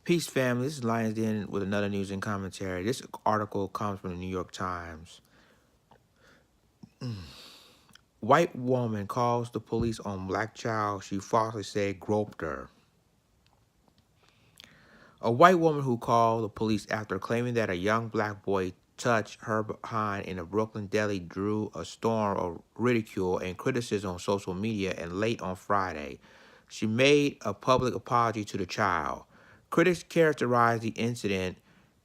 Peace, family. This is Lions Den with another news and commentary. This article comes from the New York Times. White woman calls the police on black child she falsely said groped her. A white woman who called the police after claiming that a young black boy touched her behind in a Brooklyn deli drew a storm of ridicule and criticism on social media and late on Friday. She made a public apology to the child. Critics characterized the incident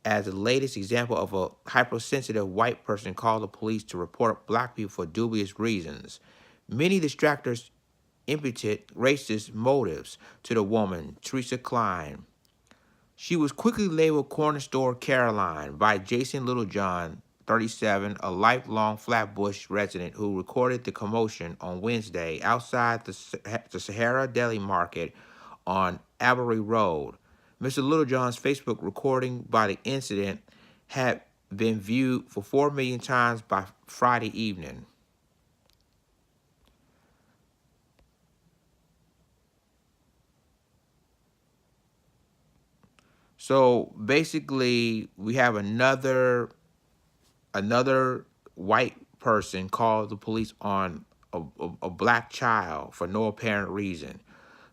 as the latest example of a hypersensitive white person called the police to report black people for dubious reasons. Many detractors imputed racist motives to the woman, Teresa Klein. She was quickly labeled Cornerstone Caroline by Jason Littlejohn, 37, a lifelong Flatbush resident who recorded the commotion on Wednesday outside the Sahara Deli Market on Avery Road. Mr. Littlejohn's Facebook recording by the incident had been viewed for 4 million times by Friday evening. So basically, we have another white person called the police on a black child for no apparent reason.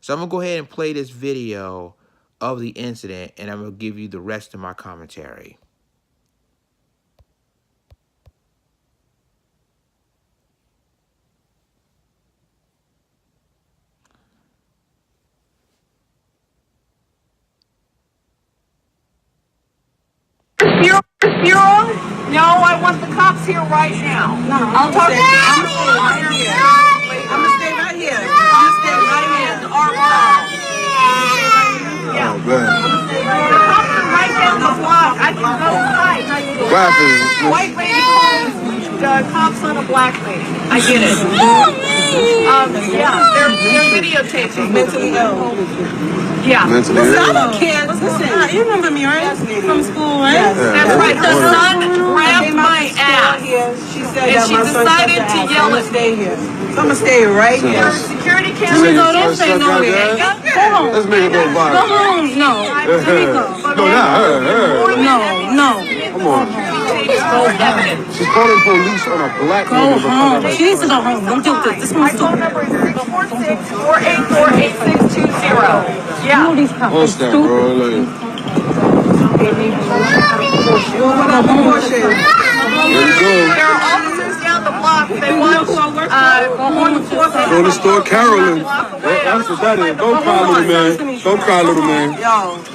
So I'm going to go ahead and play this video of the incident, and I'm going to give you the rest of my commentary. Bureau? No, I want the cops here right now. No, I'll talk to you. I'm gonna stay right here. I'm gonna stay right here. Yeah. Oh, man. The cops are right down the block. I can go inside. White lady calls the cops on a black lady. I get it. Yeah, they're videotaping. Mentally ill. Yeah. Mentally ill. I don't care. Listen, you remember me, right? From school, right? Yes. That's right. The son grabbed my ass. She said and she decided to yell at me. So I'm gonna stay right here. Security camera. Don't stay nowhere. Go home. Let's make it go viral. Go home. No. Let me go. No, not her. No. Come on. She's calling police on a black woman. Go home. She needs to go home. Don't do this. This one's stupid. My phone number is 646-484-8620. Yeah. All these cops are stupid. There are officers down the block. They want Cornerstone Caroline. That's what that is. Don't cry, little man. Don't cry, little man.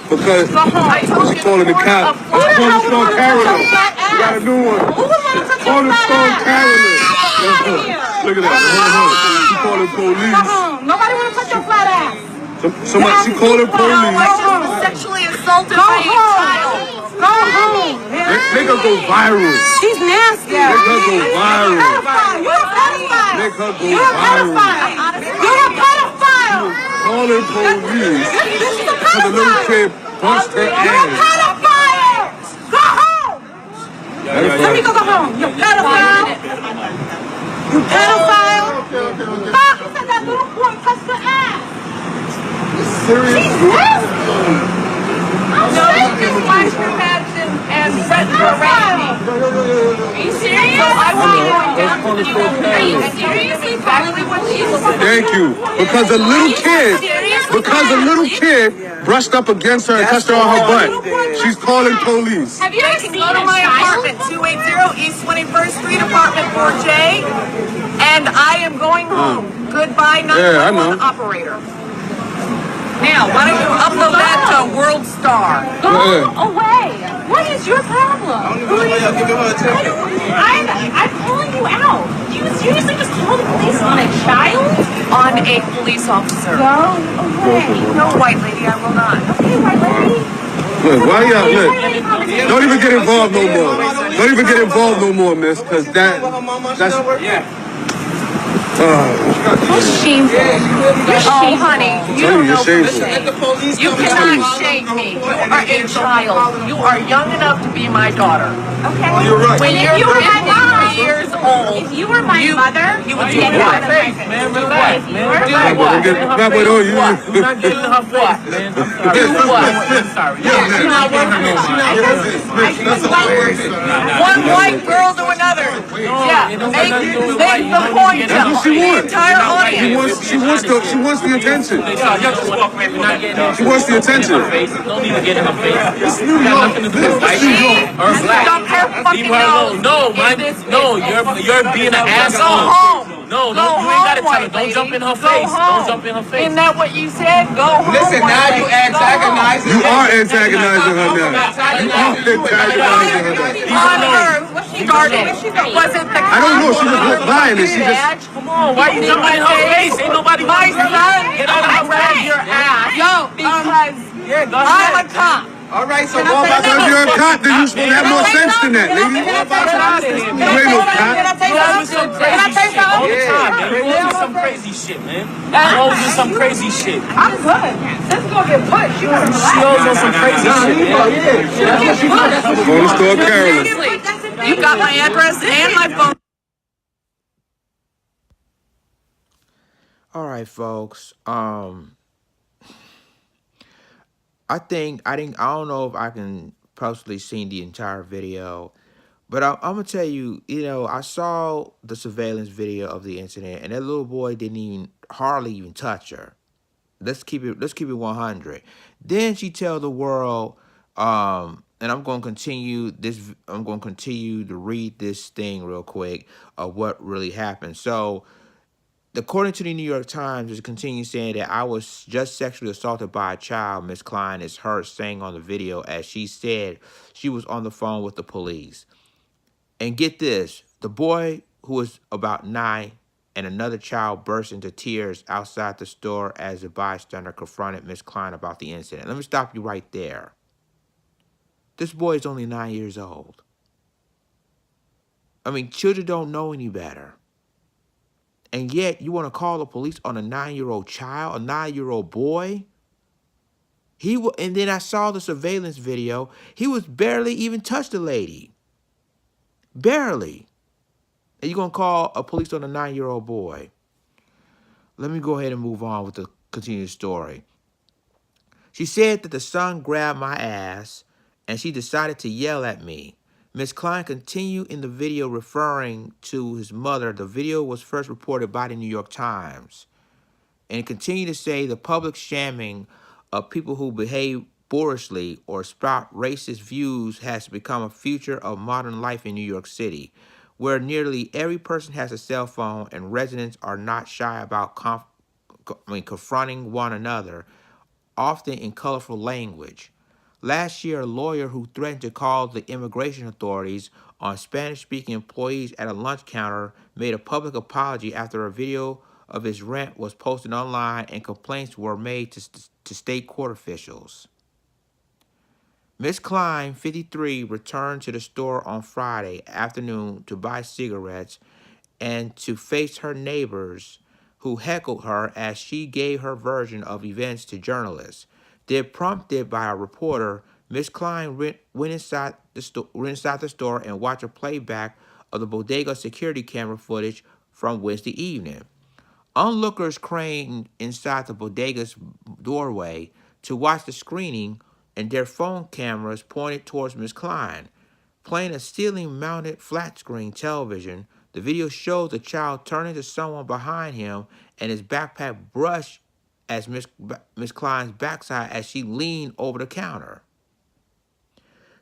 Because she's calling the cops. It's Cornerstone Caroline. You got a new one. Cornerstone Caroline. Look at that. She's calling police. Nobody want to touch your flat ass. She calling police. Sexually assaulted by a child. Go home. Make her go viral. She's nasty. Make her go viral. You're a pedophile. Make her go You're a viral. pedophile. You're a pedophile. Calling police. This is a Because the little pedophile. kid punched her You're a ass. pedophile. Go home. Let me go home. You pedophile. You pedophile. Fuck, you said that little boy touched her ass. Serious? She's nasty. No, she flashed her badge and threatened to arrest me. Are you serious? So I will be going down to the Are you seriously exactly what she's supposed to do? Thank you. Because a little kid brushed up against her and touched her on her butt. She's calling police. Have you ever seen go to my apartment, 280 East 21st Street, apartment 4J, and I am going home. Goodbye, 911 operator. Now, why don't you upload that to World Star? Go away. What is your problem? Give me her attention. I'm calling you out. You seriously just call the police on a child? On a police officer. Go away. No, white lady, I will not. Okay, white lady. Look, why y'all look? Don't even get involved no more. Don't even get involved no more, miss, because that's You're shameful. Oh, honey, you don't know. You cannot shame me. You are a child. You are young enough to be my daughter. Okay. You're right. When you're 53 years old. If you were my mother, you would do what? Man, relax, man. Not what you. You're not getting in her face, man. I'm sorry. Do what? I'm sorry. She's not worth it. One white girl to another. Yeah, make the point. That's what she The wants. entire audience. She wants the attention. You're not getting in She wants the attention. her face. No need to get in her face. It's nothing to do with white or black. Dump her fucking Leave her alone. nose. No, you're being an asshole. Go home. No, Go you ain't gotta home, tell her. white Don't jump in her lady. Go face. home. Don't jump in her face. Isn't that what you said? Go home. Listen, white now you lady. Go antagonizing. You are antagonizing her now. You are antagonizing her now. On earth started. Was it the I don't know. She was lying and she just. Come on, why you jumping in her face? Ain't nobody My son, Get out of her way. your ass. Yo, because I'm a cop. All right, so Can I go say back If to you're a cop, then you're supposed to have more sense than that, lady. Can I say something? You ain't no cop. Can I say You always something? some Can I crazy say shit all the something? time, man. You always do some crazy shit, man. You always do some crazy shit. I'm good. This is gonna get pushed. You gotta She relax. always on some crazy shit, man. Cornerstone Caroline. You got my address and my phone. All right, folks. I don't know if I can personally see the entire video, but I'm gonna tell you, I saw the surveillance video of the incident, and that little boy didn't hardly even touch her. Let's keep it 100. Then she tell the world, and I'm going to continue to read this thing real quick of what really happened. So, according to the New York Times, it continues saying that I was just sexually assaulted by a child. Miss Klein is heard saying on the video as she said she was on the phone with the police. And get this, the boy who was about 9 and another child burst into tears outside the store as a bystander confronted Miss Klein about the incident. Let me stop you right there. This boy is only 9 years old. I mean, children don't know any better. And yet, you want to call the police on a 9-year-old child, a 9-year-old boy? And then I saw the surveillance video. He was barely even touched the lady. Barely. And you're going to call a police on a 9-year-old boy. Let me go ahead and move on with the continued story. She said that the son grabbed my ass and she decided to yell at me. Ms. Klein continued in the video referring to his mother. The video was first reported by the New York Times. And it continued to say the public shaming of people who behave boorishly or sprout racist views has become a feature of modern life in New York City, where nearly every person has a cell phone and residents are not shy about confronting one another, often in colorful language. Last year, a lawyer who threatened to call the immigration authorities on Spanish-speaking employees at a lunch counter made a public apology after a video of his rant was posted online and complaints were made to state court officials. Miss Klein, 53, returned to the store on Friday afternoon to buy cigarettes and to face her neighbors who heckled her as she gave her version of events to journalists. Then, prompted by a reporter, Miss Klein went inside the store and watched a playback of the bodega security camera footage from Wednesday evening. Onlookers craned inside the bodega's doorway to watch the screening, and their phone cameras pointed towards Miss Klein. Playing a ceiling-mounted flat-screen television, the video shows the child turning to someone behind him and his backpack brushed as Miss Klein's backside as she leaned over the counter.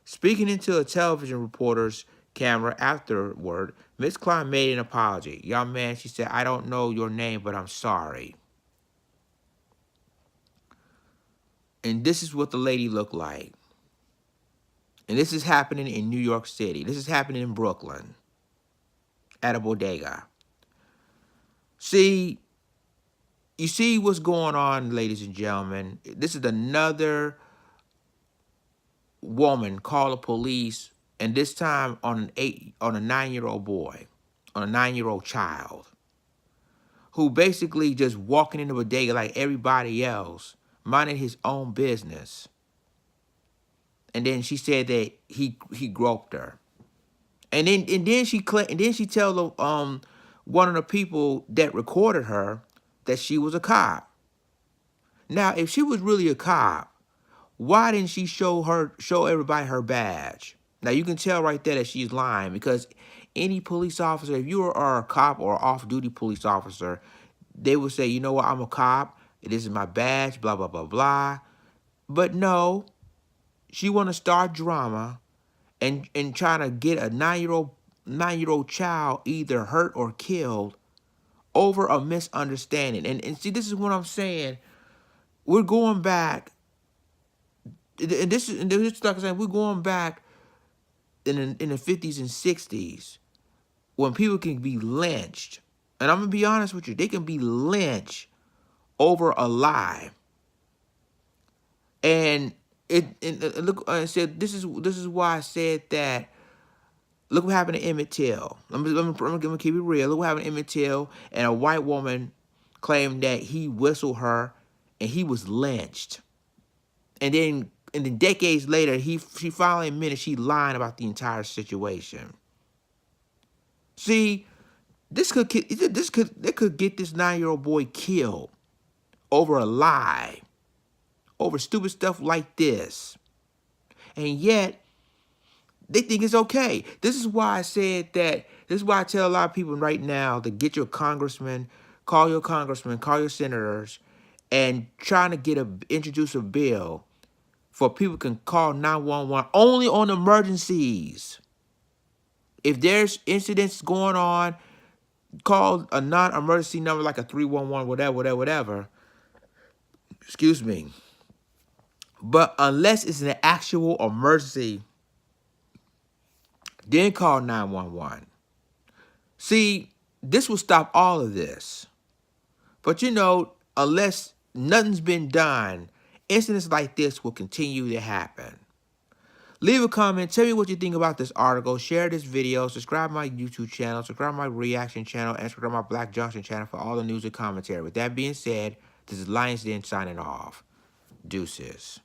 Speaking into a television reporter's camera afterward, Miss Klein made an apology. Young man, she said, I don't know your name, but I'm sorry. And this is what the lady looked like. And this is happening in New York City. This is happening in Brooklyn at a bodega. You see what's going on, ladies and gentlemen. This is another woman call the police, and this time on a 9-year-old boy, on a 9-year-old child, who basically just walking in the bodega like everybody else, minding his own business. And then she said that he groped her. And then she tell the one of the people that recorded her that she was a cop. Now, if she was really a cop, why didn't she show everybody her badge? Now you can tell right there that she's lying, because any police officer, if you are a cop or off-duty police officer, they would say, you know what, I'm a cop, this is my badge, blah, blah, blah, blah. But no, she want to start drama and trying to get a 9-year-old child either hurt or killed over a misunderstanding. And see, this is what I'm saying. We're going back, and this is like I'm saying, we're going back in the 50s and 60s when people can be lynched. And I'm gonna be honest with you, they can be lynched over a lie. And look, I said this is why I said that. Look what happened to Emmett Till. I'm gonna keep it real. Look what happened to Emmett Till, and a white woman claimed that he whistled her, and he was lynched. And then decades later, she finally admitted she lied about the entire situation. See, this could get this 9-year-old boy killed over a lie, over stupid stuff like this, and yet they think it's okay. This is why I said that. This is why I tell a lot of people right now to get your congressman, call your senators, and trying to introduce a bill for people can call 911 only on emergencies. If there's incidents going on, call a non-emergency number like a 311, whatever. Excuse me. But unless it's an actual emergency, then call 911. See, this will stop all of this. But unless nothing's been done, incidents like this will continue to happen. Leave a comment. Tell me what you think about this article. Share this video. Subscribe to my YouTube channel. Subscribe to my reaction channel. And subscribe to my Black Junction channel for all the news and commentary. With that being said, this is Lions Den signing off. Deuces.